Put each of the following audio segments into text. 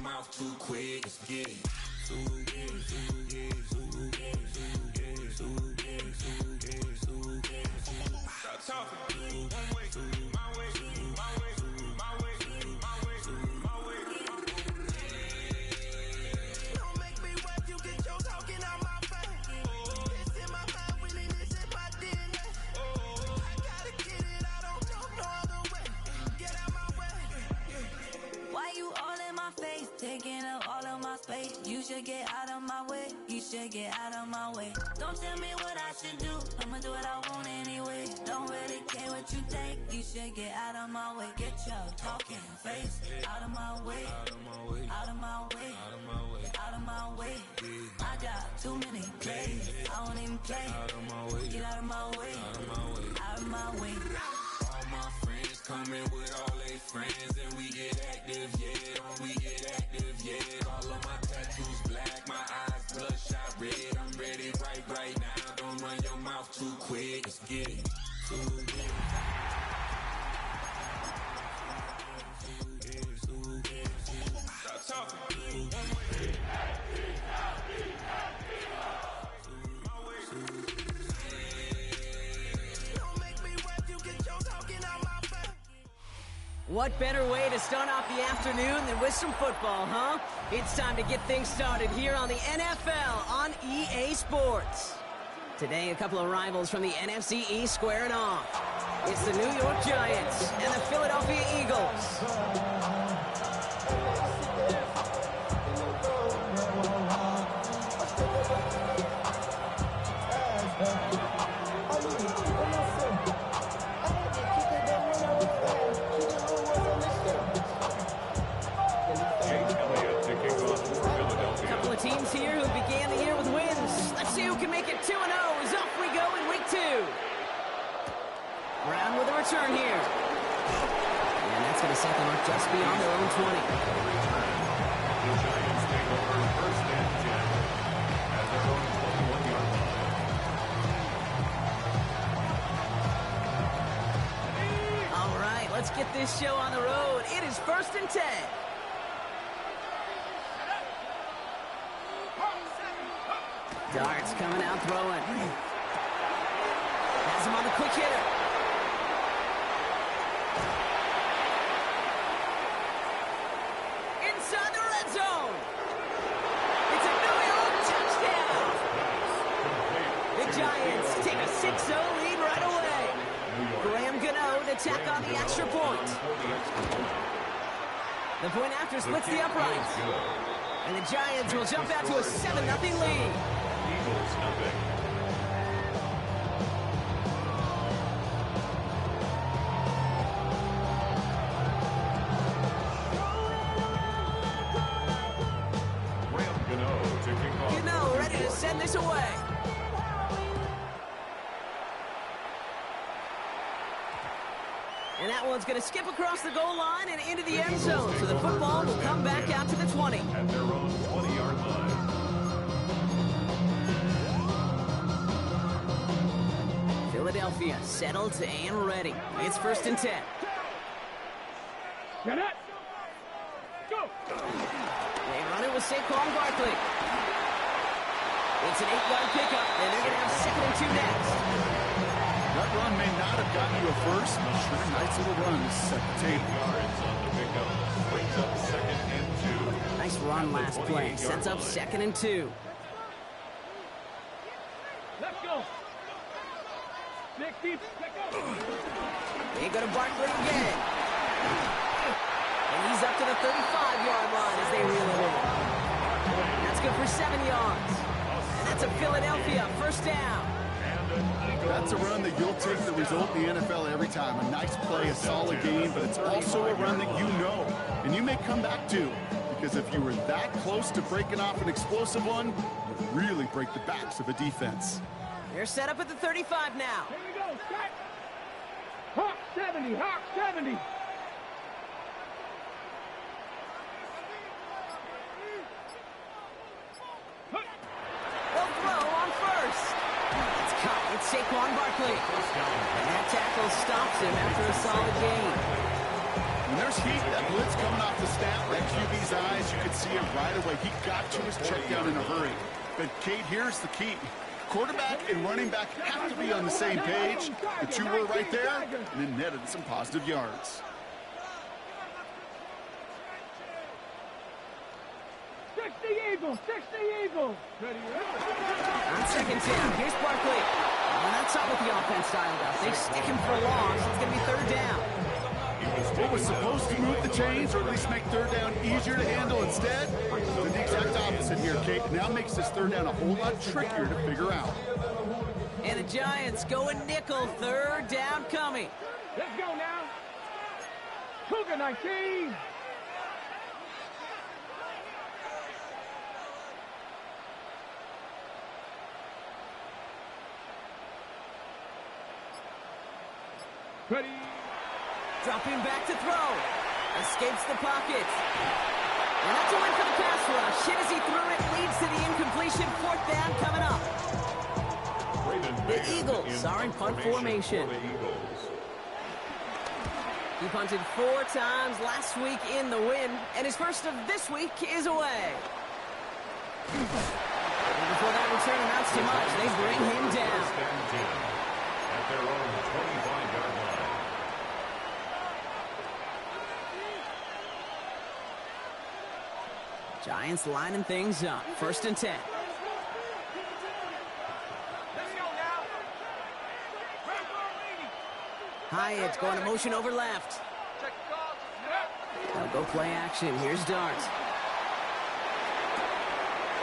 mouth too quick. Let's get it. Stop talking. One way, my way, my way, my way, my way, my way. Don't make me wet, you get your talking out my face. It's in my mind, winning this in my DNA. I gotta get it, I don't know no other way. Get out my way. Why you all in my face, taking up all of my space? You should get out of my way, you should get out of my way. Don't tell me what I should do, I'ma do what I want anyway. Don't really care what you think, you should get out of my way. Get your talking face out of my way, out of my way, out of my way, out of my way, out of my way. I got too many plays, I don't even play. Out of my way, get out of my way, out of my way, out of my way. All my friends coming with all their friends, and we get active, yeah. We get active, yeah. All of my tattoos black, my eyes bloodshot red. I'm ready right now. Don't run your mouth too quick. Let's get it. Stop talking. What better way to start off the afternoon than with some football, huh? It's time to get things started here on the NFL on EA Sports. Today, a couple of rivals from the NFC East squaring off. It's the New York Giants and the Philadelphia Eagles. Teams here who began the year with wins. Let's see who can make it 2-0 as off we go in week 2. Brown with a return here. And that's going to set them up just beyond their own 20. The Giants take over first and 10 at their own 21-yard line. All right, let's get this show on the road. It is first and 10. Darts coming out throwing. Has him on the quick hitter. Inside the red zone. It's a New York touchdown. The Giants take a 6-0 lead right away. Graham Gano to tack on the extra point. The point after splits the uprights. And the Giants will jump out to a 7-0 lead. Eagles nothing. Gano ready to send this away. And that one's going to skip across the goal line and into the end zone. So the football will come back out to the 20. At their own 20-yard line. Philadelphia settled and ready. It's first and 10. Get it! Go! They run it with Saquon Barkley. It's an 8-yard pickup, and they're going to have 2nd and 2 next. That run may not have gotten you a first, but sure, nice little run to set the table. Yards on the pickup. Brings up 2nd and 2. Nice run last play. Sets up 2nd and 2. Let's go! Nick, deep, let go! They go to Barkley again. And he's up to the 35-yard line as they reel it in. That's good for 7 yards. And that's a Philadelphia first down. That's a run that you'll take the result in the NFL every time. A nice play, a solid game, but it's also a run that you know and you may come back to. Because if you were that close to breaking off an explosive one, it would really break the backs of a defense. They're set up at the 35 now. Here we go, set! Hawk 70, Hawk 70! They'll throw on first. It's caught. It's Saquon Barkley. And that tackle stops him after a solid gain. When there's heat, that blitz coming off the snap, that QB's eyes, you could see it right away. He got to his check down in a hurry. But, Kate, here's the key. Quarterback and running back have to be on the same page. The two were right there, and then netted some positive yards. 60 Eagles, 60 Eagles. Ready, On second down, here's Barkley. Well, that's not what the offense dialed up. They stick him for a loss, so it's going to be third down. What was supposed to move the chains, or at least make third down easier to handle instead, did the exact opposite here, Kate. Now makes this third down a whole lot trickier to figure out. And the Giants going nickel, third down coming. Let's go now. Cougar 19. Ready. Dropping back to throw. Escapes the pocket. And that's a win for the pass rush. Hit as he threw it, leads to the incompletion. Fourth down coming up. The Eagles are in punt formation. He punted 4 times last week in the win, and his first of this week is away. And before that return amounts to much, they bring him down. At their own 25-yard line. Giants lining things up. First and 10. Hyatt going to motion over left. They'll go play action. Here's Dart.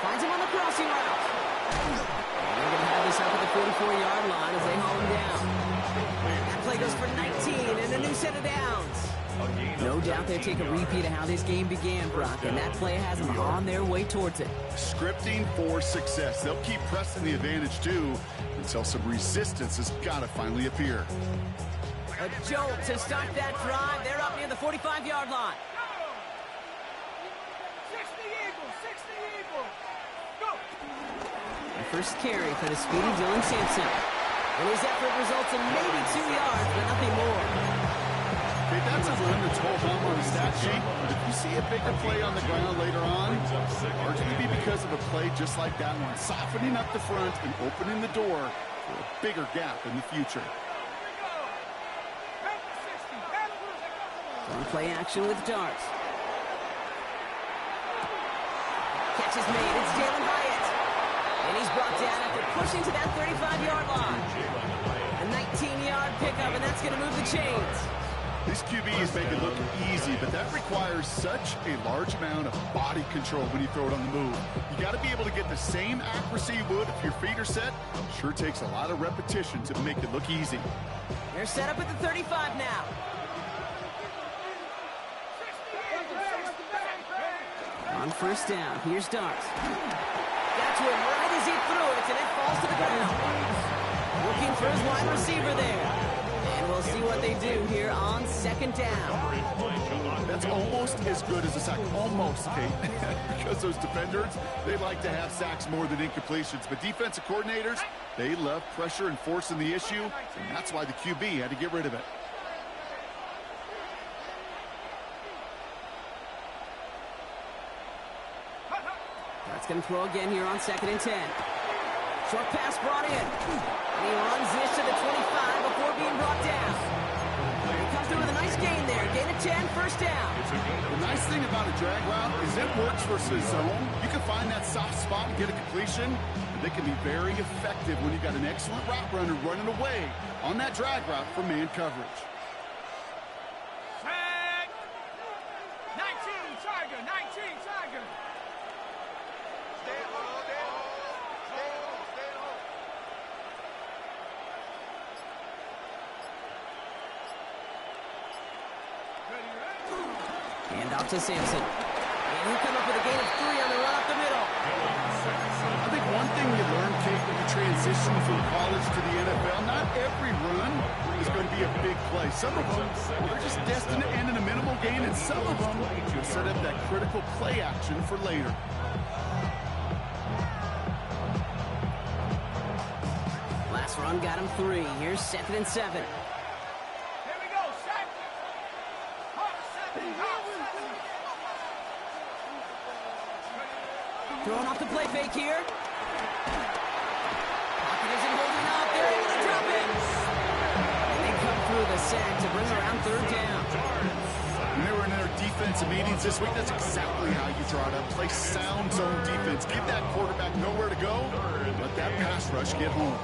Finds him on the crossing route. And they're going to have this up at the 44-yard line as they haul him down. That play goes for 19 and a new set of downs. No doubt they take a repeat of how this game began, Brock, and that play has them on their way towards it. Scripting for success. They'll keep pressing the advantage, too, until some resistance has got to finally appear. A jolt to start that drive. They're up near the 45-yard line. 60 Eagles, 60 Eagles. Go. The first carry for the speedy Dylan Sampson. And his effort results in maybe 2 yards, but nothing more. Okay, that's a run that's whole home on the stat sheet, but if you see a bigger play on the ground later on, largely be because of a play just like that one, softening up the front and opening the door for a bigger gap in the future. On play action with Dart. Catch is made. It's Jalen Hyatt. And he's brought down after pushing to that 35-yard line. A 19-yard pickup, and that's going to move the chains. These QBs make it look easy, but that requires such a large amount of body control when you throw it on the move. You got to be able to get the same accuracy you would if your feet are set. Sure takes a lot of repetition to make it look easy. They're set up at the 35 now. On first down, here's Dart. Got to him right as he threw it, and it falls to the ground. Looking for his wide receiver there. And we'll see what they do here on second down. That's almost as good as a sack. Almost, Kate. Because those defenders, they like to have sacks more than incompletions. But defensive coordinators, they love pressure and forcing the issue. And that's why the QB had to get rid of it. That's going to throw again here on second and 10. Short pass brought in. And he runs this to the 25 before being brought down. He comes through with a nice gain there. Gain of 10, first down. The nice thing about a drag route is it works versus zone. You can find that soft spot and get a completion. They can be very effective when you've got an excellent route runner running away on that drag route for man coverage. Tag. 19 Tiger, 19 Tiger. Hand off to Sampson. And he'll come up with a gain of 3 on the run up the middle. I think one thing you learn, Kate, when you transition from college to the NFL, not every run is going to be a big play. Some of them, they're just destined to end in a minimal gain, and some of them will set up that critical play action for later. Last run got him 3. Here's second and 7. Here we go, set. Hot, set. Throwing off the play fake here. Pocket isn't holding up. They're able to drop it. And they come through the sack to bring around third down. When they were in their defensive meetings this week, that's exactly how you draw it up. Play sound zone defense. Give that quarterback nowhere to go. Let that pass rush get home.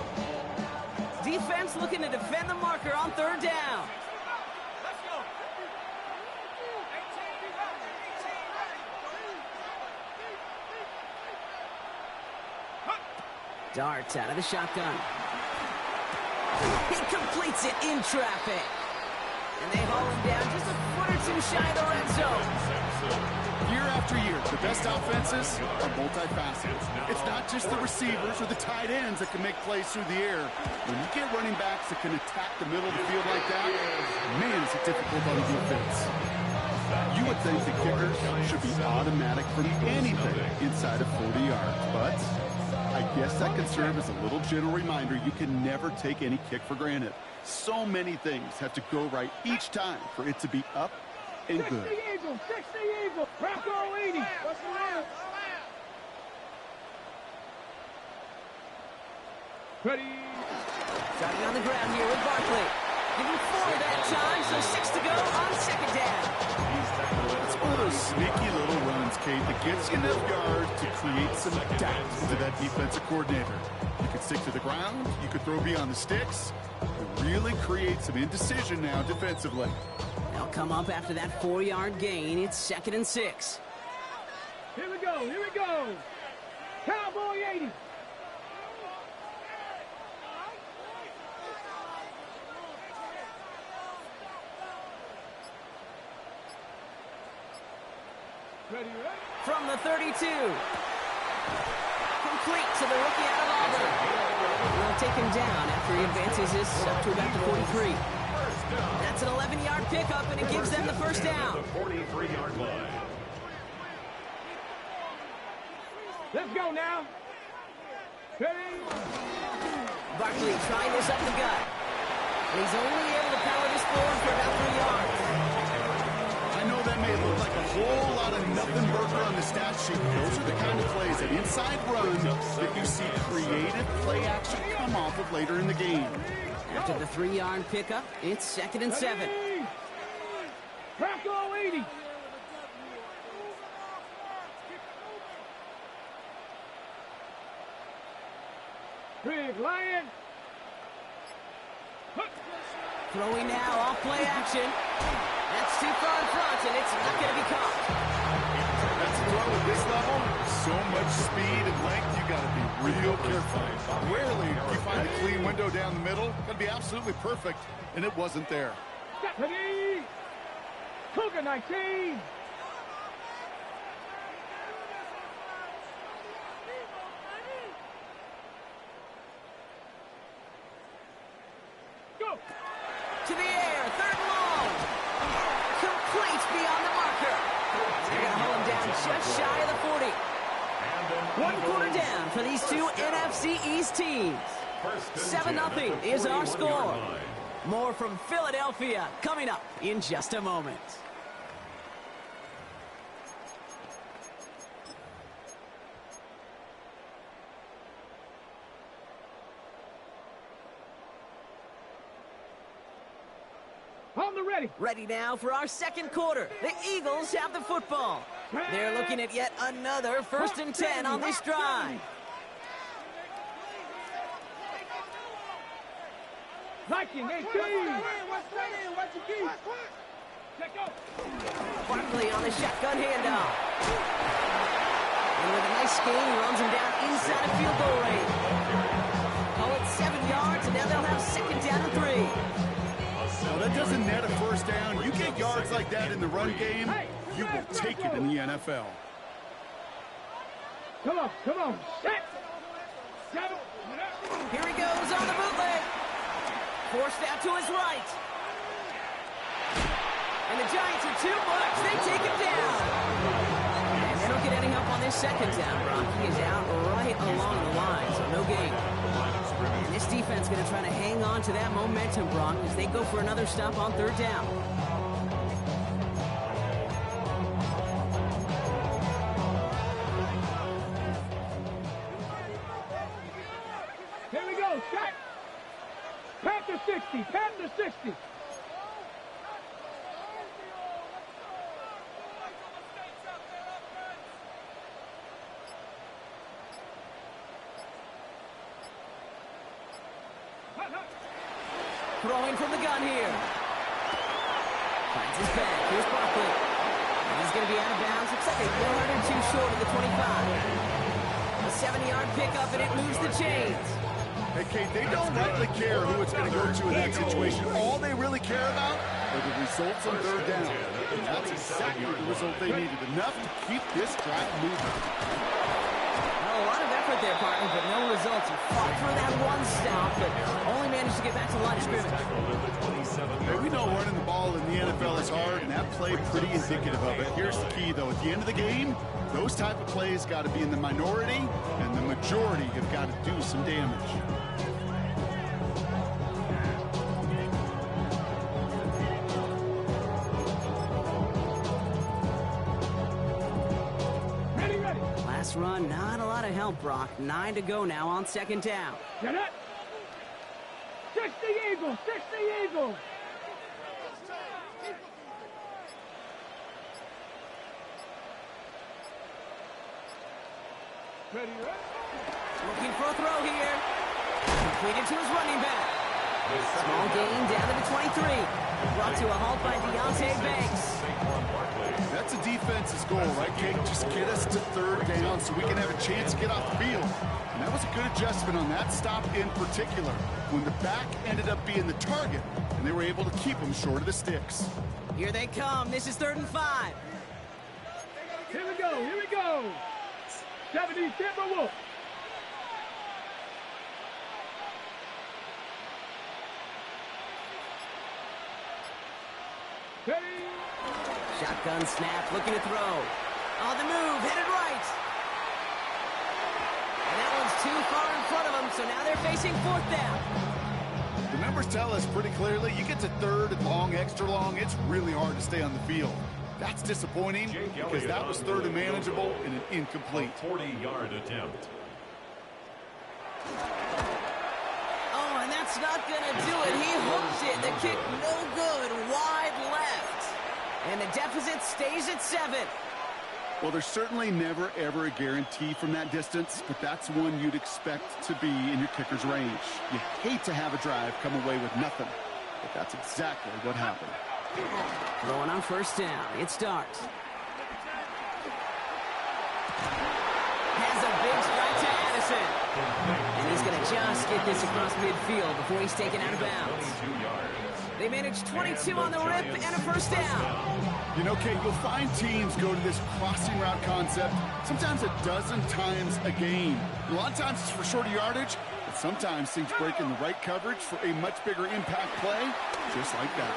Defense looking to defend the marker on third down. Darts out of the shotgun. He completes it in traffic. And they haul him down just a foot or two shy of the red zone. Year after year, the best offenses are multifaceted. It's not just the receivers or the tight ends that can make plays through the air. When you get running backs that can attack the middle of the field like that, man, is it difficult on defense. You would think the kickers should be automatic from anything inside of 40 yards, but I guess that can serve as a little gentle reminder you can never take any kick for granted. So many things have to go right each time for it to be up and good. 60 Eagles, 60 Eagles, Bronco 80. What's the line? Ready. Starting on the ground here with Barkley. Giving 4 that time, so 6 to go on second down. It's one of those sneaky little runs, Kate, that gets you enough yards to create some doubt into that defensive coordinator. You could stick to the ground, you could throw beyond the sticks. It really create some indecision now defensively. They'll come up after that 4-yard gain. It's 2nd and 6. Here we go, here we go. Cowboy 80. Ready, ready. From the 32. Complete to the rookie out of Auburn. They'll take him down after he advances this up to about the 43. That's an 11-yard pickup, and it gives them the first down. 43-yard line. Let's go now. Ready. Barkley trying this up the gut. And he's only able to power this forward for about 3 yards. I know that may look like a whole lot of nothing burger on the stat sheet. Those are the kind of plays, that inside run, that you see creative play action come off of later in the game. After the 3-yard pickup, it's 2nd and 7. Bronco 80. Big Lion. Throwing now off play action. That's too far in front, and it's not going to be caught. That's a throw at this level. So much speed and length, you got to be real careful. Rarely do you find a clean window down the middle. Got to be absolutely perfect, and it wasn't there. Ready. Cougar 19. Go. To the air, 3rd and long. Complete beyond the marker. They're going to hold him down just shy of the 40. 1 quarter down for these two NFC East teams. 7-0 is our score. More from Philadelphia coming up in just a moment. On the ready. Ready now for our 2nd quarter. The Eagles have the football. They're looking at yet another 1st and 10 on this drive. Viking 18. Barkley on the shotgun handoff. And with a nice gain, he runs him down inside of field goal range. Call it 7 yards, and now they'll have 2nd down and 3. Well, that doesn't net a 1st down. You get yards like that in the run game, you will take it in the NFL. Come on, come on. Set. Set. Here he goes on the bootleg. Forced out to his right. And the Giants are too much. They take him down. And they don't get any help on this 2nd down. Brock, he is out right along the line, so no gain. And this defense going to try to hang on to that momentum, Brock, as they go for another stop on 3rd down. 60. Pat to 60. Throwing from the gun here. Finds his back. Here's Barkley. And he's going to be out of bounds. Looks like a yard or two short of the 25. A 70-yard pickup, and it moves the chains. Hey, Kate, they don't rightly care who it's going to go to in that situation. All they really care about are the results on third down. And that's exactly the result they needed. Enough to keep this drive moving. Well, a lot of effort there, partner, but no results. He fought through that one stop, but only managed to get back to the line of scrimmage. Hey, we know running the ball in the NFL is hard, and that play pretty indicative of it. Here's the key, though. At the end of the game, those type of plays got to be in the minority, and the majority have got to do some damage. Last run, not a lot of help, Brock. 9 to go now on second down. Get it. 60 Eagles. 60 Eagles. Ready, Looking for a throw here. Completed to his running back. Small gain down to the 23. Brought to a halt by Deontay Banks. That's a defense's goal, right, Kate? Just get us to third down so we can have a chance to get off the field. And that was a good adjustment on that stop in particular, when the back ended up being the target, and they were able to keep him short of the sticks. Here they come. This is 3rd and 5. Here we go. Here we go. 70 Timberwolves. Ready. Shotgun snap, looking to throw. On the move, headed right. And that one's too far in front of them, so now they're facing 4th down. The numbers tell us pretty clearly, you get to third and long, extra long, it's really hard to stay on the field. That's disappointing because that was third and manageable and an incomplete. 40-yard attempt. Oh, and that's not going to do it. He hooked it. The kick no good, wide left. And the deficit stays at 7. Well, there's certainly never, ever a guarantee from that distance, but that's one you'd expect to be in your kicker's range. You hate to have a drive come away with nothing, but that's exactly what happened. Throwing on 1st down. It starts. Has a big strike to Addison. And he's going to just get this across midfield before he's taken out of bounds. They managed 22 on the rip and a 1st down. You know, Kate, you'll find teams go to this crossing route concept sometimes a dozen times a game. A lot of times it's for shorter yardage, but sometimes things break in the right coverage for a much bigger impact play, just like that.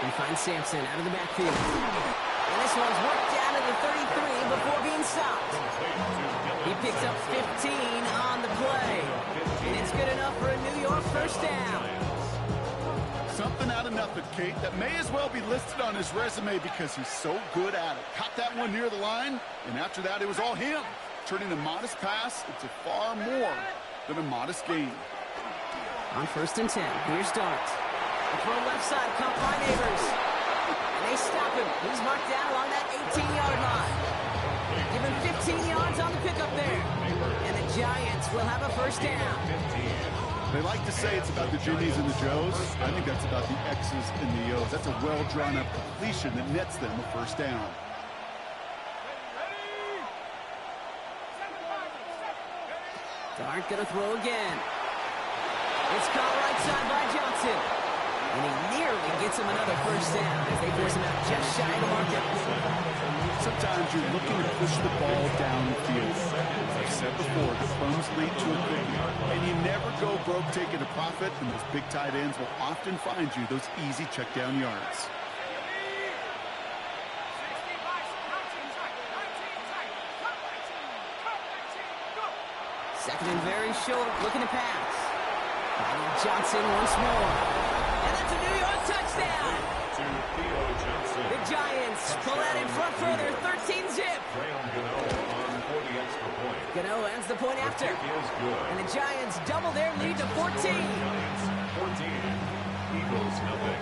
We find Sampson out of the backfield. And this one's worked down to the 33 before being stopped. He picks up 15 on the play. And it's good enough for a New York 1st down. Something out of nothing, Kate, that may as well be listed on his resume because he's so good at it. Caught that one near the line, and after that it was all him, turning a modest pass into far more than a modest gain. On 1st and 10, here's Dart. The throw left side, caught by Neighbors. And they stop him. He's marked down along that 18-yard line. Give him 15 yards on the pickup there. And the Giants will have a 1st down. They like to say it's about the Jimmies and the Joes. I think that's about the X's and the O's. That's a well-drawn-up completion that nets them a 1st down. Dart gonna throw again. It's caught right side by Johnson. And he nearly gets him another 1st down as they force him out just shy of the marker. Sometimes you're looking to push the ball downfield. As I've said before, the crumbs lead to a victory. And you never go broke taking a profit, and those big tight ends will often find you those easy check down yards. Second and very short, looking to pass. Finding Johnson once more. And that's a New York touchdown. The Giants pull out in front further, 13-zip. Gano ends the point after. And the Giants double their lead to 14. Eagles nothing.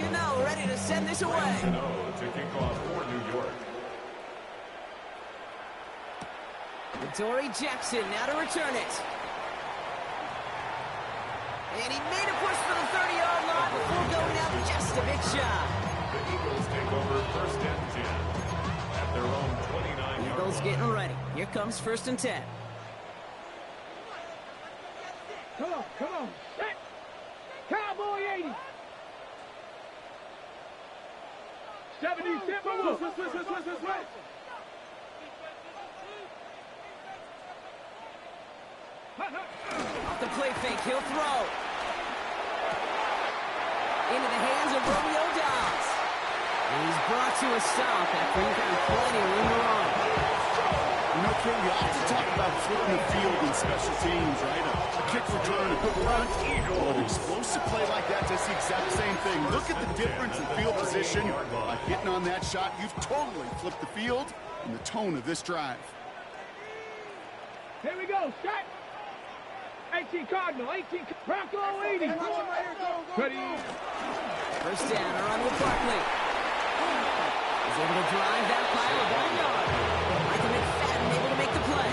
Gano ready to send this away. Gano to kick off for New York. Dory Jackson now to return it. And he made a push for the 30-yard line before going out just a bit shy. The Eagles take over first and 10 at their own 29-yard Eagles line. getting ready. Here comes first and 10. Come on, come on. Set. Cowboy 80. 70, step over. Switch. Off the play fake, he'll throw. Into the hands of Romeo Dobbs. And he's brought to a stop after he found plenty of room to run. You know, King, we often talk about flipping the field in special teams, right? A kick return, a good punt. Well, an explosive play like that does the exact same thing. Look at the difference in field position. By hitting on that shot, you've totally flipped the field and the tone of this drive. Here we go. Set. 18 Cardinal. 18 Bronco 80. Ready. First down, a run with Barkley. He's able to drive that pile of 1 yard. Michael McFadden able to make the play.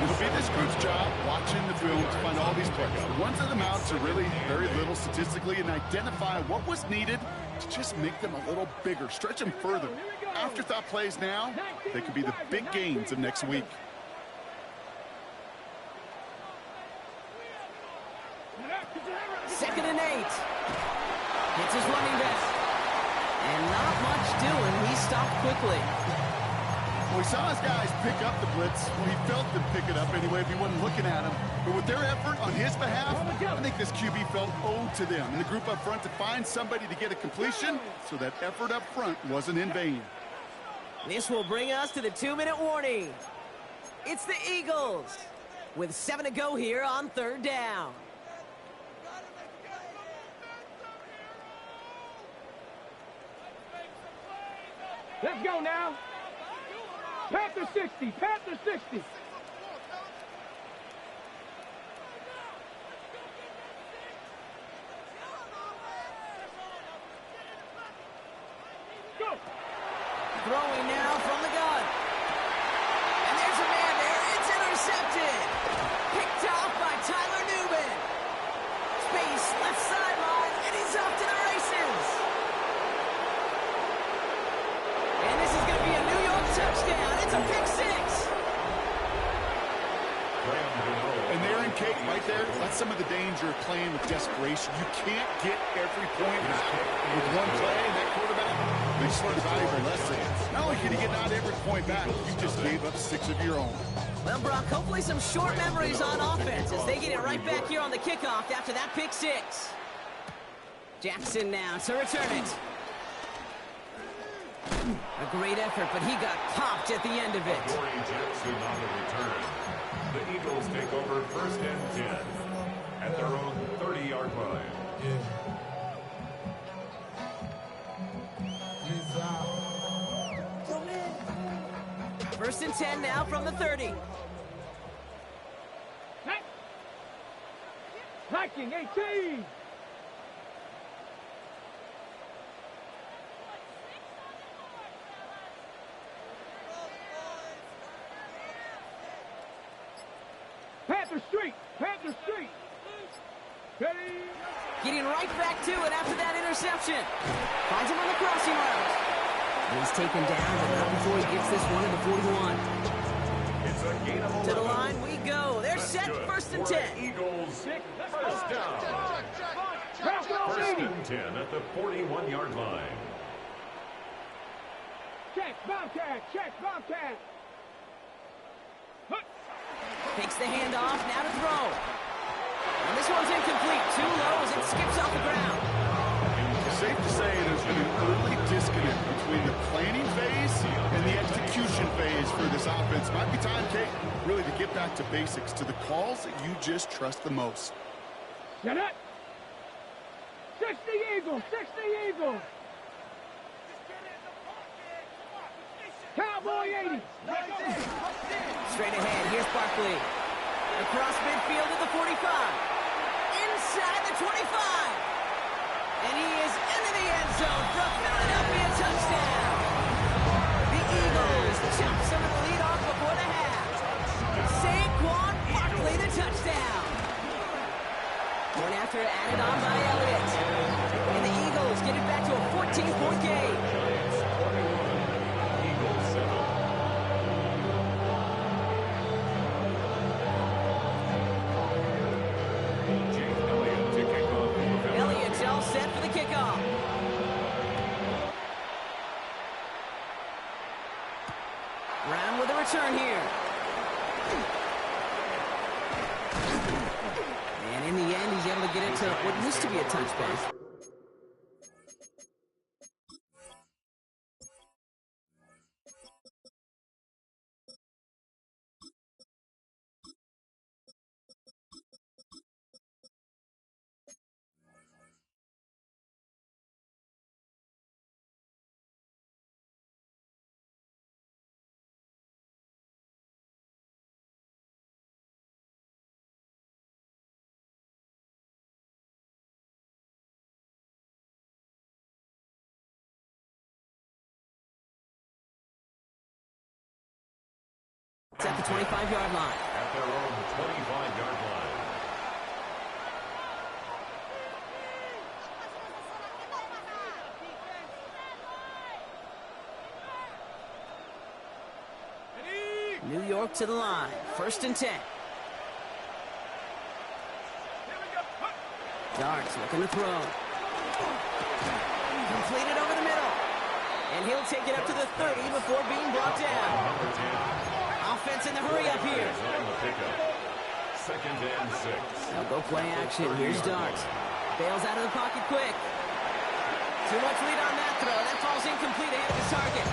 It'll be this group's job watching the film to find all these plays. The ones that amount to really very little statistically and identify what was needed to just make them a little bigger, stretch them further. Afterthought plays now, they could be the big gains of next week. Second and 8. Hits his running back. And not much doing. He stopped quickly. Well, he saw his guys pick up the blitz. Well, he felt them pick it up anyway if he wasn't looking at him. But with their effort on his behalf, I think this QB felt owed to them. And the group up front to find somebody to get a completion, so that effort up front wasn't in vain. This will bring us to the 2-minute warning. It's the Eagles with 7 to go here on third down. Let's go now. Panther 60. Panther 60. Go. Throwing now from the gun. And there's a man there. It's intercepted. Picked off by Tyler Newman. Space left sideline, and he's off to the races. And this is going to be a New York touchdown. It's a pick six. And there in Cake right there, that's some of the danger of playing with desperation. You can't get every point with one play. And that quarterback, they just learned a valuable lesson. Not only can you get not every point back, you just gave up 6 of your own. Well, Brock, hopefully some short memories on offense as they get it right back here on the kickoff after that pick six. Jackson now to return it. A great effort, but he got popped at the end of it. Dory Jackson on the return. The Eagles take over first and 10 at their own 30-yard line. First and 10 now from the 30. Viking 18. Panther Street. Panther Street. Ready. Getting right back to it after that interception. Finds him on the crossing route. He's taken down, but not before he gets this one to the 41. It's a gain of 11. To the line we go. They're set Good first and for 10. Eagles first down. First and 10 at the 41-yard line. Check, Bobcat. Check, Bobcat. Takes the handoff, now to throw. And this one's incomplete. Too low as it skips off the ground. It's safe to say there's been an early disconnect between the planning phase and the execution phase for this offense. Might be time, Kate, really to get back to basics, to the calls that you just trust the most. Get it. 60 Eagles. 60 Eagles. Cowboy 80. Straight ahead, here's Barkley. Across midfield at the 45. inside the 25. And he is into the end zone for a Philadelphia touchdown. The Eagles jump some of the lead off before the half. Saquon Barkley, the touchdown. Point after added on by Elliott. And the Eagles get it back to a 14-point game. Elliott's all set for the kickoff. Brown with a return here. And in the end, he's able to get it to what used to be a touchback. It's at the 25-yard line. At their own 25-yard line. New York to the line. 1st and 10. Darts looking to throw. Completed over the middle. And he'll take it up to the 30 before being brought down. Offense in the hurry up here. 2nd and 6. They'll go play action. Here's Darts. Bails out of the pocket quick. Too much lead on that throw. That falls incomplete ahead of his target.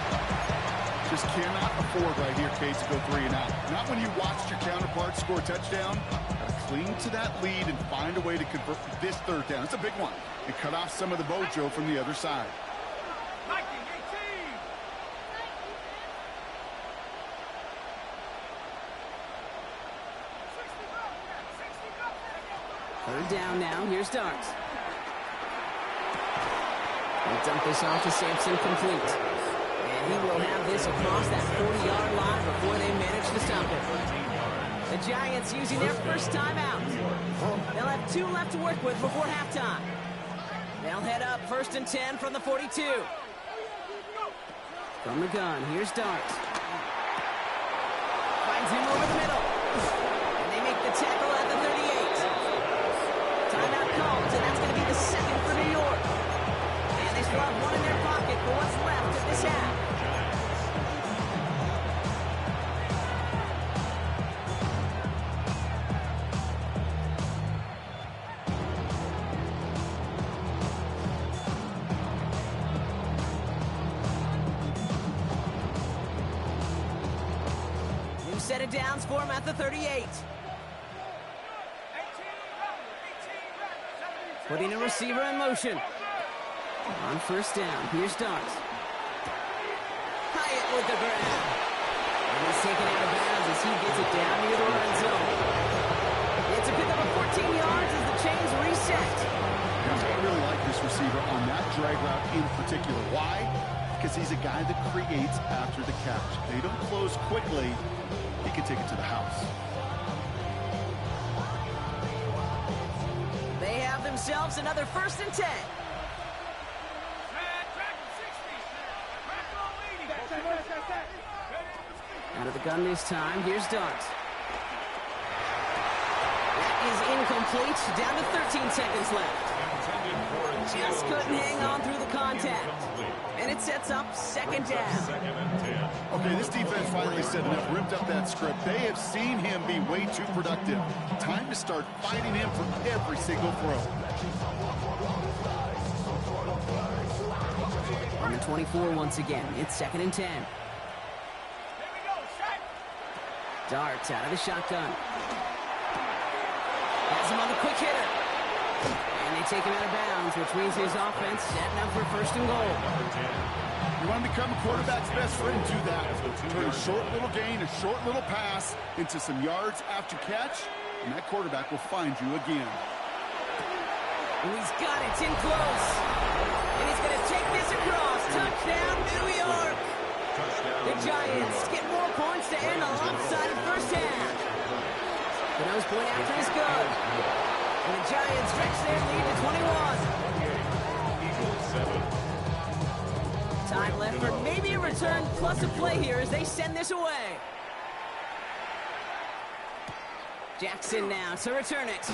Just cannot afford right here, Case, to go 3 and out. Not when you watched your counterpart score a touchdown. Gotta cling to that lead and find a way to convert this 3rd down. It's a big one. And cut off some of the mojo from the other side. 3rd down now. Here's Darts. He'll dump this off to Sampson complete. And he will have this across that 40-yard line before they manage to stop it. The Giants using their first timeout. They'll have 2 left to work with before halftime. They'll head up 1st and 10 from the 42. From the gun, here's Darts. Finds him over the middle. And they make the tackle at the 38. Timeout called, and that's going to be the 2nd for New York. And they still have 1 in their pocket for what's left of this half. New set of downs for him at the 38. Putting a receiver in motion. On 1st down, here's Darts. Hyatt with the grab. And he's taken out of bounds as he gets it down near the red zone. It's a pickup of 14 yards as the chains reset. I really like this receiver on that drag route in particular. Why? Because he's a guy that creates after the catch. They don't close quickly. He can take it to the house. They have themselves another 1st and 10. Out of the gun this time, here's Darts. That is incomplete, down to 13 seconds left. Just couldn't hang on through the contact. And it sets up 2nd down. Okay, this defense finally said enough, ripped up that script. They have seen him be way too productive. Time to start fighting him for every single throw. On the 24 once again, it's 2nd and 10. Darts out of the shotgun. Has him on the quick hitter. And they take him out of bounds, which means his offense setting up for 1st and goal. You want to become a quarterback's best friend, do that. Turn a short little gain, a short little pass into some yards after catch, and that quarterback will find you again. And he's got it. It's in close. And he's going to take this across. Touchdown, New York. The Giants get more points to end a lopsided first half. The nose point after is good. And the Giants stretch their lead to 21. Time left for maybe a return plus a play here as they send this away. Jackson now to return it.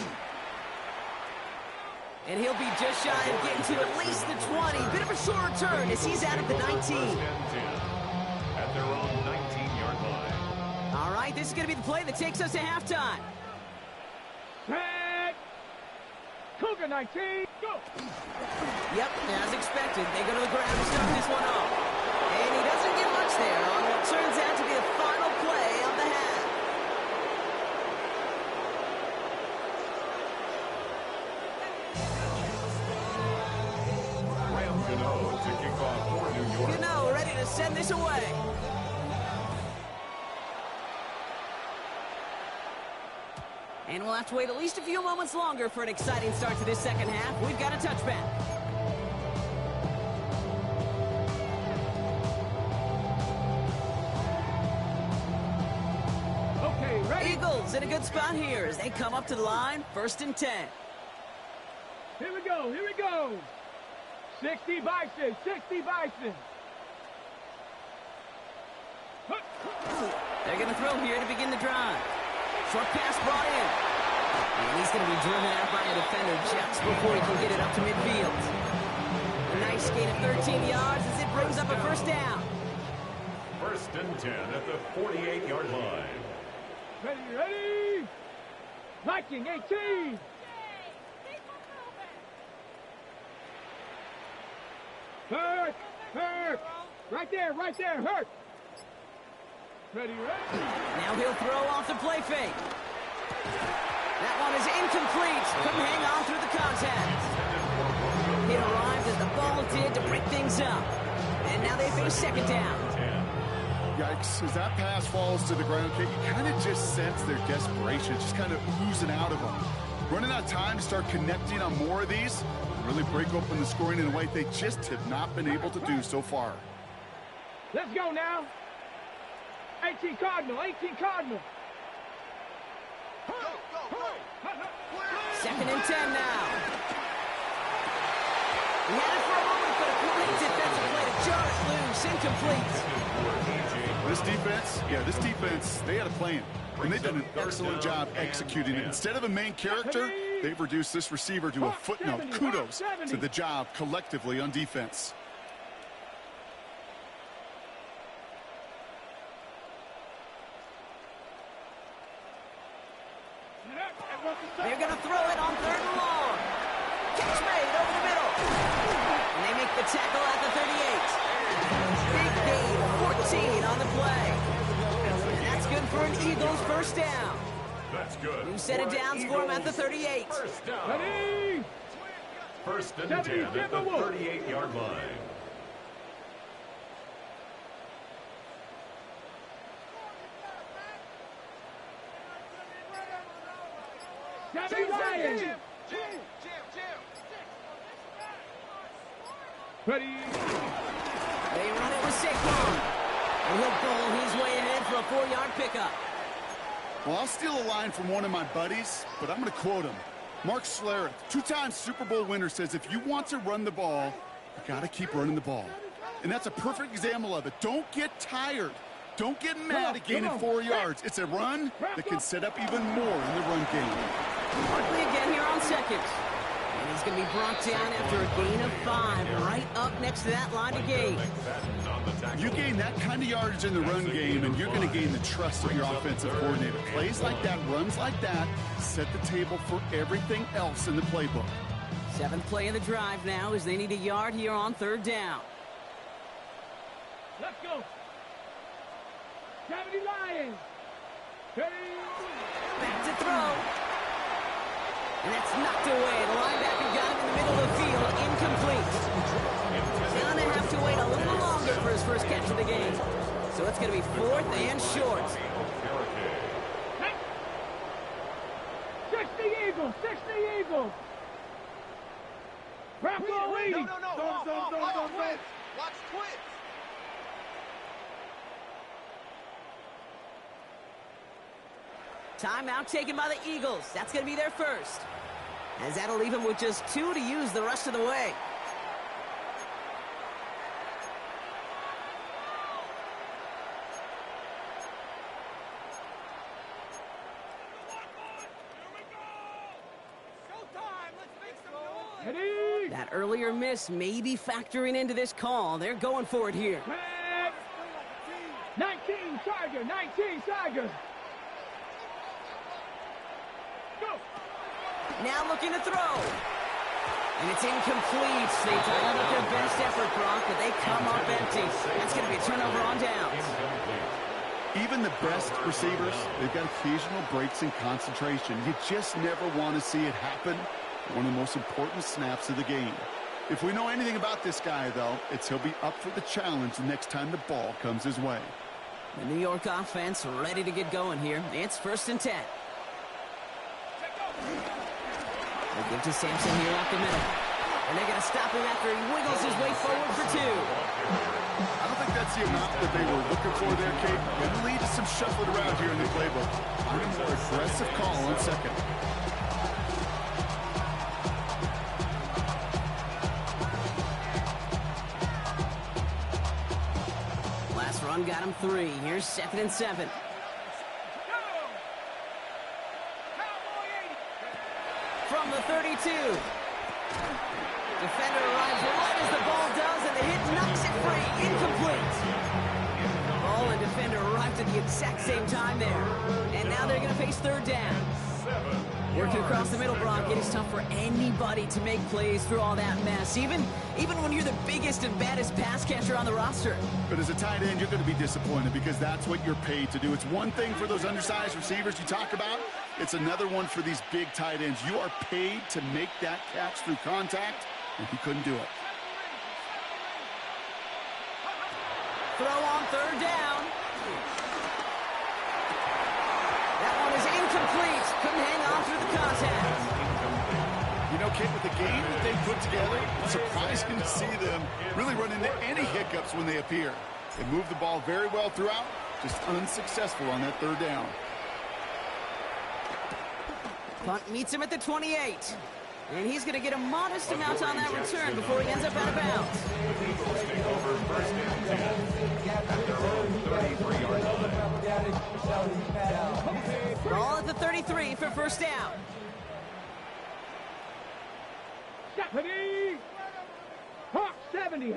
And he'll be just shy of getting to at least the 20. Bit of a short return as he's out of the 19. At their own 19-yard line. All right, this is going to be the play that takes us to halftime. Set. Cougar 19. Go. Yep, as expected, they go to the ground to start this one off. And he doesn't get much there on what turns out to be the final play of the half. To kick off for New York. Gano ready to send this away. And we'll have to wait at least a few moments longer for an exciting start to this second half. We've got a touchback. Okay, ready? Eagles in a good spot here as they come up to the line, 1st and 10. Here we go, here we go. 60 Bison, 60 Bison. They're going to throw here to begin the drive. Short pass brought in. And he's going to be driven out by a defender just before he can get it up to midfield. A nice gain of 13 yards as it brings up a first down. 1st and 10 at the 48-yard line. Ready, ready. Viking 18. Hurt, hurt. Right there, hurt. Ready, ready. Now he'll throw off the play fake. That one is incomplete. Couldn't hang on through the contact. It arrived as the ball did to break things up. And now they face 2nd down. Yikes, as that pass falls to the ground, you kind of just sense their desperation, just kind of oozing out of them. Running out of time to start connecting on more of these, really break open the scoring in a way they just have not been able to do so far. Let's go now. 18 Cardinal, 18 Cardinal. 2nd and 10 now. He had it for a moment, but a great defensive play to jar it loose, incomplete. This defense, they had a plan. And they've done an excellent job executing it. Instead of a main character, they've reduced this receiver to a footnote. Kudos to the job collectively on defense. They're going to throw it on 3rd and long. Catch made over the middle. And they make the tackle at the 38. Big gain, 14 on the play. And that's good for an Eagles first down. That's good. New set of downs for him at the 38. First down. Ready. 1st and 10 at the 38-yard line. Lions. Ready. They run it with Saquon. And he'll pull his way ahead for a 4-yard pickup. Well, I'll steal a line from one of my buddies, but I'm going to quote him. Mark Schlereth, 2-time Super Bowl winner, says if you want to run the ball, you got to keep running the ball. And that's a perfect example of it. Don't get tired. Don't get mad at gaining 4 yards. It's a run that can set up even more in the run game. Hartley again here on 2nd. And he's going to be brought down after a gain of 5, right up next to that line of gain. You gain that kind of yardage in the run game, and you're going to gain the trust of your offensive coordinator. Plays like that, runs like that, set the table for everything else in the playbook. 7th play of the drive now as they need a yard here on 3rd down. Let's go. 70 Lions. Ready. Back to throw. And that's knocked away. The linebacker got him in the middle of the field. Incomplete. Gonna have to wait a little longer for his first catch of the game. So it's going to be 4th and short. 60 Eagles. 60 Eagles. Bronco 80. No. Don't. Watch twins. Timeout taken by the Eagles. That's going to be their first. As that'll leave them with just 2 to use the rest of the way. That earlier miss may be factoring into this call. They're going for it here. 19 Tiger. Go. Now looking to throw. And it's incomplete. They dialed up their best effort, Brock, but they come up empty. That's going to be a turnover on downs. Even the best receivers, they've got occasional breaks in concentration. You just never want to see it happen. One of the most important snaps of the game. If we know anything about this guy, though, it's he'll be up for the challenge the next time the ball comes his way. The New York offense ready to get going here. It's 1st and 10. They give to Sampson here up the middle. And they're going to stop him after he wiggles his way forward for 2. I don't think that's the amount that they were looking for there, Kate. It'll lead to some shuffling around here in the playbook. A more aggressive call on 2nd. Last run got him 3. Here's 2nd and 7. From the 32. Defender arrives right as the ball does, and the hit knocks it free. Incomplete. Ball and defender arrived at the exact same time there. And now they're going to face 3rd down. Working across the middle, Brock, it is tough for anybody to make plays through all that mess, even when you're the biggest and baddest pass catcher on the roster. But as a tight end, you're going to be disappointed because that's what you're paid to do. It's one thing for those undersized receivers you talk about. It's another one for these big tight ends. You are paid to make that catch through contact, and he couldn't do it. Throw on 3rd down. That one is incomplete. Couldn't hang on through the contact. You know, Kate, with the game that they put together, it's surprising to see them really run into any hiccups when they appear. They move the ball very well throughout, just unsuccessful on that 3rd down. Punt meets him at the 28. And he's going to get a modest amount on that return before he ends up out of bounds. The Eagles take over 1st and 10 at their own 33-yard line. Ball at the 33 for 1st down. Stephanie! Hawk 70.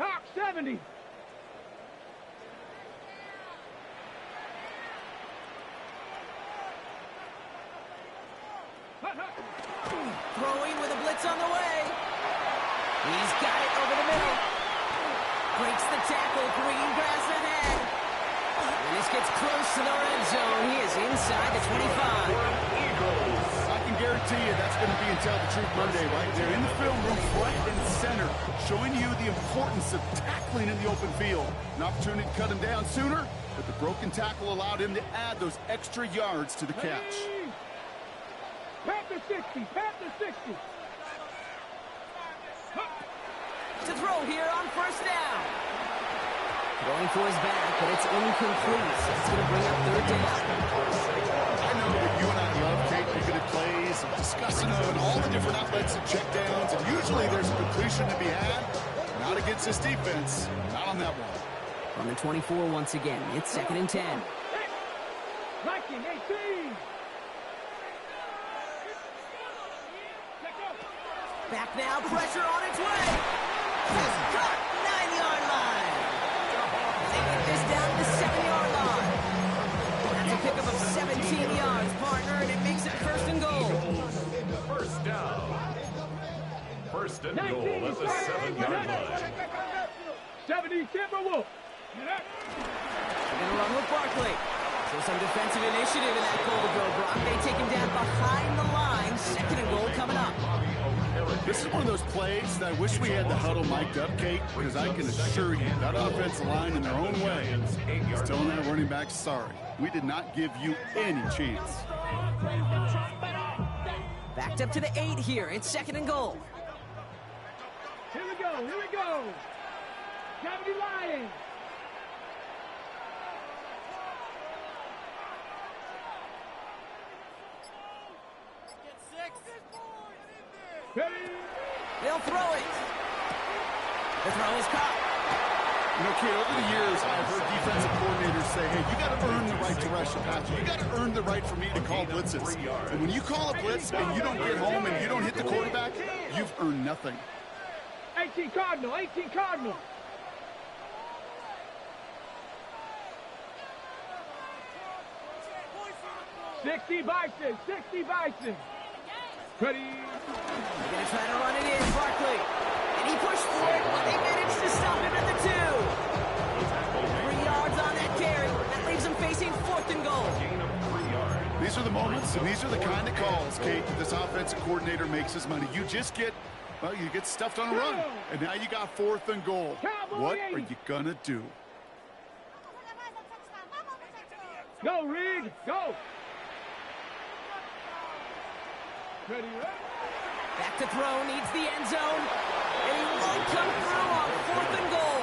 Throwing with a blitz on the way. He's got it over the middle. Breaks the tackle. Green grass ahead. And this gets close to the red zone. He is inside the 25. I can guarantee you that's going to be until the Truth Monday right there in the film room, front and center, showing you the importance of tackling in the open field. An opportunity to cut him down sooner, but the broken tackle allowed him to add those extra yards to the catch. Panther 60. To throw here on 1st down. Going for his back, but it's incomplete. So it's going to bring up 3rd down. I know that you and I love, Kate, looking at plays, discussing them, and all the different outlets and checkdowns, and usually there's a completion to be had. Not against this defense. Not on that one. On the 24 once again. It's 2nd and 10. 18. Back now, pressure on its way. Just cut, 9-yard line. They get this down to the 7-yard line. That's a pickup of 17 yards, partner, and it makes it 1st and goal. 1st down. 1st and goal at the 7-yard line. 70 Timberwolf. They're going to run with Barkley. So some defensive initiative in that goal to go, Brock. They take him down behind the line. 2nd and goal coming up. This is one of those plays that I wish we had the huddle mic'd up, Kate, because I can assure you that offensive line in their own way is telling that running back, sorry, we did not give you any chance. Backed up to the 8 here. It's 2nd and goal. go. Here we go. 70 Lions. Ready? They'll throw it. The throw is caught. You know, Kate, over the years, I've heard defensive coordinators say, hey, you got to earn the right to rush the passer. You got to earn the right for me to call blitzes. And when you call a blitz and you don't get home and you don't hit the quarterback, you've earned nothing. 18 Cardinal, 18 Cardinal. $60 Bison, $60 Bison. Ready? They're going to try to run it in, Barkley. And he pushed for it, but they managed to stop him at the 2. 3 yards on that carry. That leaves them facing 4th and goal. These are the moments, and these are the kind of calls, Kate, that this offensive coordinator makes his money. You just get, well, you get stuffed on a run. And now you got 4th and goal. What are you going to do? Go, Reed, go. Ready, Back to throw, needs the end zone. And he won't come through on 4th and goal.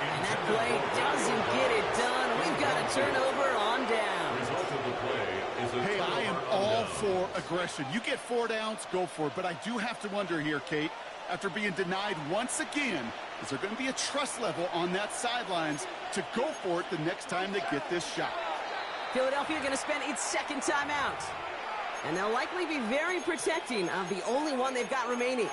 And that play doesn't get it done. We've got a turnover on down. Hey, I am all for aggression. You get 4 downs, go for it. But I do have to wonder here, Kate, after being denied once again, is there going to be a trust level on that sidelines to go for it the next time they get this shot? Philadelphia going to spend its 2nd timeout. And they'll likely be very protecting of the only one they've got remaining.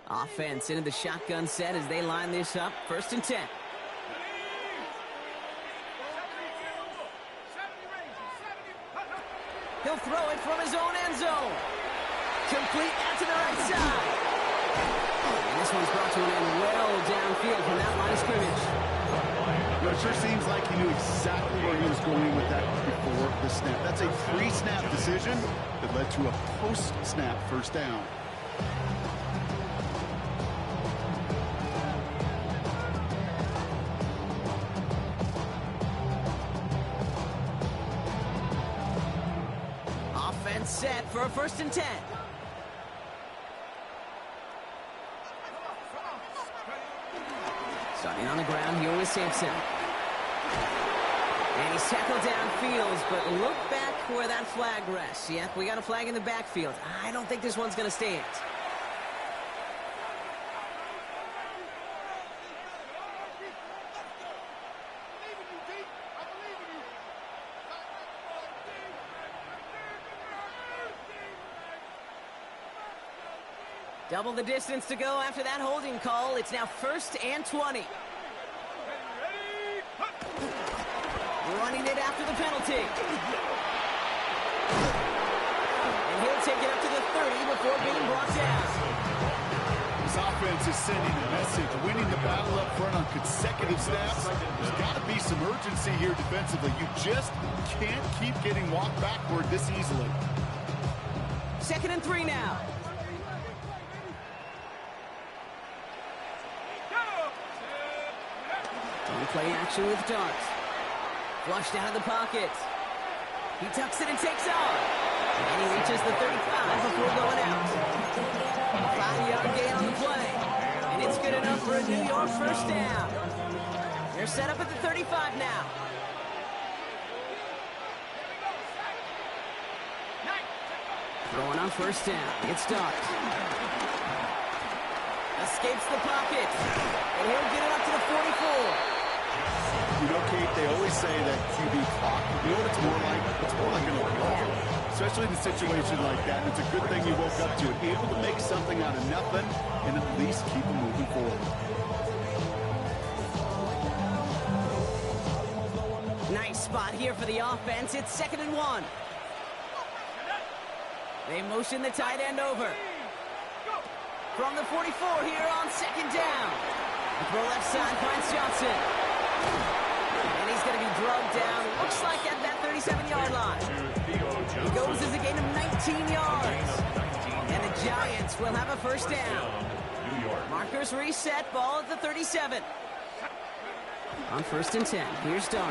Offense into the shotgun set as they line this up. 1st and 10. He'll throw it from his own end zone. Complete out to the right side. And this one's brought to an end well downfield from that line of scrimmage. Well, it sure seems like he knew exactly where he was going with that before the snap. That's a pre-snap decision that led to a post-snap 1st down. Set for a 1st and 10. Starting on the ground here with Sampson. And he's tackled downfield, but look back where that flag rests. Yeah, we got a flag in the backfield. I don't think this one's going to stand. Double the distance to go after that holding call. It's now 1st and 20. Running it after the penalty. And he'll take it up to the 30 before being brought down. This offense is sending a message, winning the battle up front on consecutive snaps. There's got to be some urgency here defensively. You just can't keep getting walked backward this easily. 2nd and 3 now. Play action with Dart. Flushed out of the pocket. He tucks it and takes off. And he reaches the 35 before going out. 5-yard gain on the play. And it's good enough for a New York 1st down. They're set up at the 35 now. Throwing on 1st down. It's Dart. Escapes the pocket. And he'll get it up to the 44. You know, Kate, they always say that QB clock. You know what it's more like? It's more like an alarm. Especially in a situation like that. It's a good thing you woke up to it. Able to make something out of nothing and at least keep them moving forward. Nice spot here for the offense. It's 2nd and 1. They motion the tight end over. From the 44 here on 2nd down. Throw left side finds Johnson. And he's going to be drugged down. Looks like at that 37-yard line. He goes as a gain of 19 yards. And the Giants will have a 1st down. New York. Markers reset, ball at the 37. On 1st and 10, here's Dart.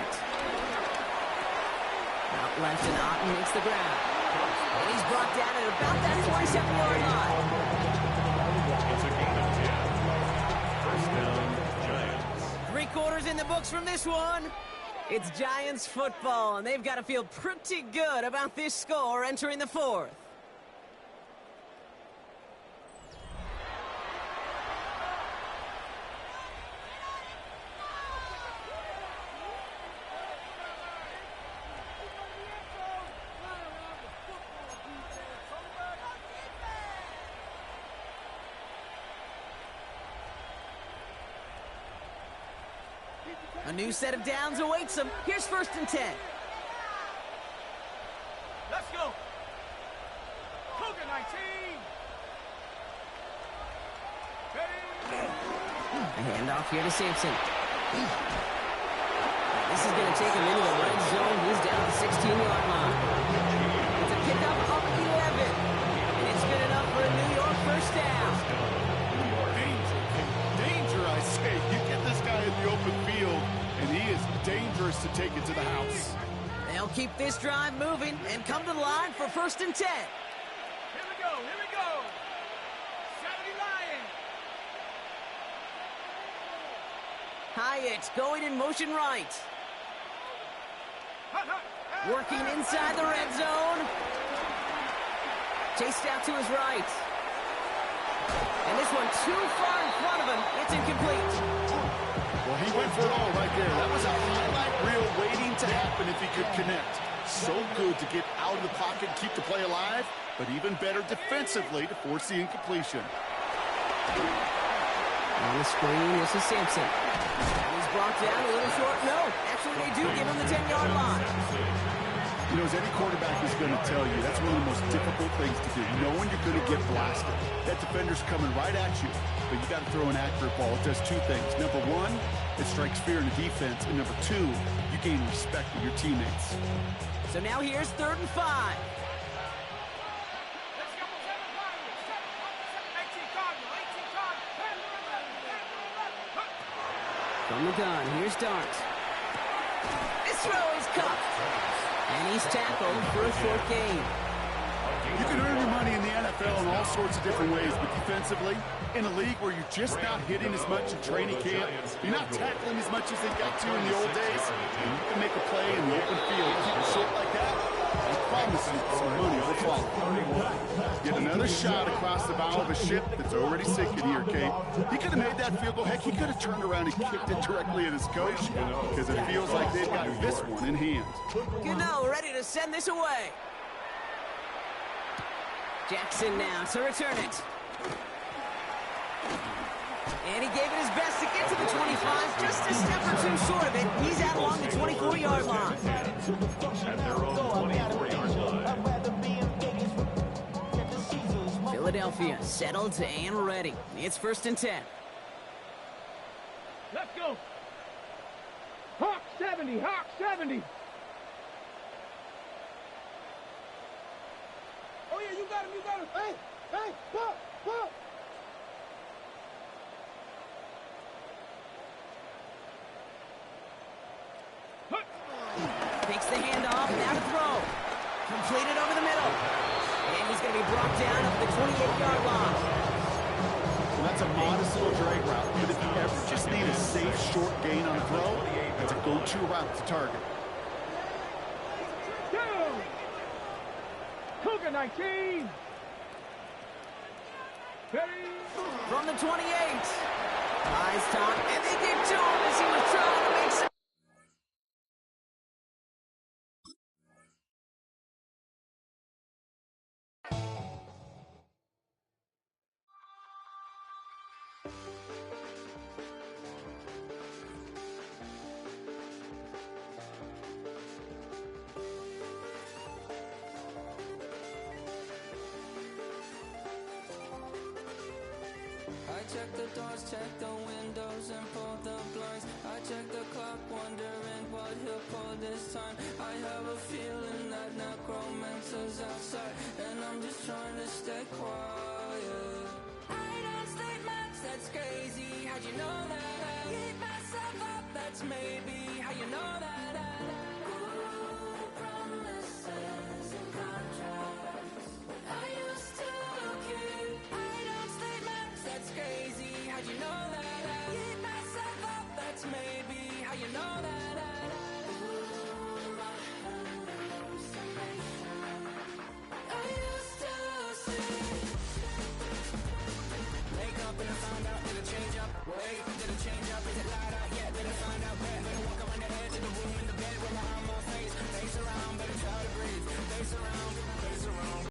Out left and Otten makes the grab. And he's brought down at about that 27-yard line. It's a gain of 10. First down, Giants. 3 quarters in the books from this one. It's Giants football, and they've got to feel pretty good about this score entering the 4th. A new set of downs awaits them. Here's 1st and 10. Let's go. Cougar 19. A handoff here to Sampson. This is going to take him into the red zone. He's down the 16-yard line. It's a pickup up 11. And it's good enough for a New York first down. Danger, I say. You get this guy in the open field, and he is dangerous to take it to the house. They'll keep this drive moving and come to the line for 1st and 10. Here we go. Here we go. 70 Lions. Hyatt going in motion right. Working inside the red zone. Chased out to his right. And this one too far in front of him. It's incomplete. Well, he went for it all right there. That was a highlight reel waiting to happen if he could connect. So good to get out of the pocket and keep the play alive, but even better defensively to force the incompletion. On the screen, this is Sampson. And he's brought down a little short. No, actually they do give him the 10-yard line. You know, as any quarterback is going to tell you, that's one of the most difficult things to do, knowing you're going to get blasted. That defender's coming right at you, but you got to throw an accurate ball. It does 2 things. Number 1, it strikes fear in the defense, and number 2, you gain respect with your teammates. So now here's 3rd and 5. From the gun, here's Dart. This throw is cuffed. And he's tackled for a short gain. You can earn your money in the NFL in all sorts of different ways, but defensively, in a league where you're just not hitting as much in training camp, you're not tackling as much as they got to in the old days, and you can make a play in the open field, keep it short like that, I promise you some money will follow. Get another shot across the bow of a ship that's already sinking here, Kate. He could have made that field goal. Heck, he could have turned around and kicked it directly at his coach, because it feels like they've got this one in hand. Gano ready to send this away. Jackson now to return it. And he gave it his best to get to the 25, just a step or 2 short of it. He's out along the 24-yard line. At their own 24-yard line. Philadelphia settled and ready. It's 1st and 10. Let's go. Hawk 70. Hawk 70. Oh, yeah, you got him. You got him. Hey, hey, pop, pop. Takes the handoff, now to throw. Completed over the middle. And he's going to be brought down up the 28-yard line. Well, that's a modest little drag route, but if you ever just need a safe, short gain on a throw, that's a go-to route to target. Cougar 19. From the 28. Eyes top, and they get to him as he was trying to make some. Check the doors, check the windows, and pull the blinds. I check the clock, wondering what he'll pull this time. I have a feeling that necromancer's outside, and I'm just trying to stay quiet. I don't sleep much you know that I keep myself up, that's maybe how you know that I ooh, promises and contracts I used to keep. I don't statements, that's crazy. How'd you know that I keep myself up, that's maybe how you know that I ooh, my hallucination I used to see. Wake up and I found out, did it change up? Wait, did it change up? Is it light out? Yeah, did I find out? Better walk around the edge of the room in the bed with my arm on face. Face around, better try to breathe. Face around,